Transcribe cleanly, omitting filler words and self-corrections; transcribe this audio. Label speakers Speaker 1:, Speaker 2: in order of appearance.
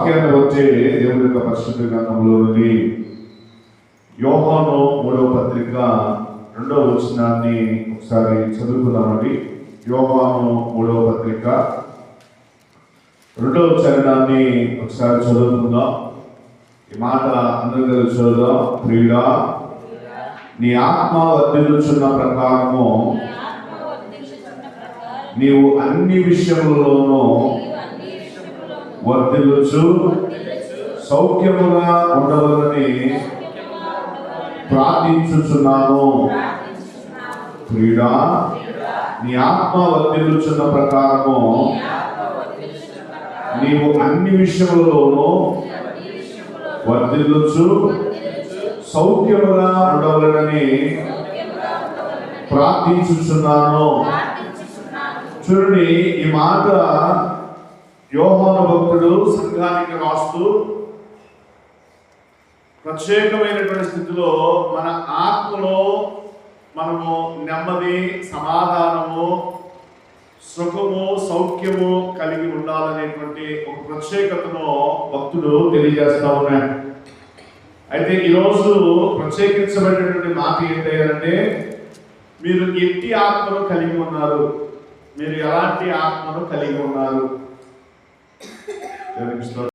Speaker 1: వాక్యాన్ని వచ్చే దేవుని యొక్క పరిశుద్ధ గ్రంథంలో నుండి యోహాను 3వ పత్రిక 2వ వచనాన్ని ఒకసారి చదువుకుందామండి. యోహాను 3వ పత్రిక 2వ చరణాన్ని ఒకసారి చదువుకుందాం. ఈ మాట అందరూ చదువుదాం. ప్రియుడా, నీ ఆత్మ వర్ధిల్లుచున్న ప్రకారము నీవు అన్ని విషయములలోనూ వర్ధిల్లుచు సౌఖ్యముగా ఉండవలని ప్రార్థించుచున్నాను. ప్రియుడా, నీ ఆత్మ వర్ధిల్లుచున్న ప్రకారము నీవు అన్ని విషయములలోనూ వర్ధిల్లుచు సౌఖ్యముగా ఉండవలనని ప్రార్థించుచున్నాను. చూడండి, ఈ మాట యోహాను భక్తుడు సంఘానికి రాస్తూ ప్రత్యేకమైనటువంటి స్థితిలో మన ఆత్మలో మనము నెమ్మది, సమాధానము, సుఖము, సౌఖ్యము కలిగి ఉండాలనేటువంటి ఒక ప్రత్యేకతను భక్తుడు తెలియజేస్తా ఉన్నాడు. అయితే ఈరోజు ప్రత్యేకించబడినటువంటి మాట ఏంటంటే, మీరు ఎట్టి ఆత్మను కలిగి ఉన్నారు, మీరు ఎలాంటి ఆత్మను కలిగి ఉన్నారు.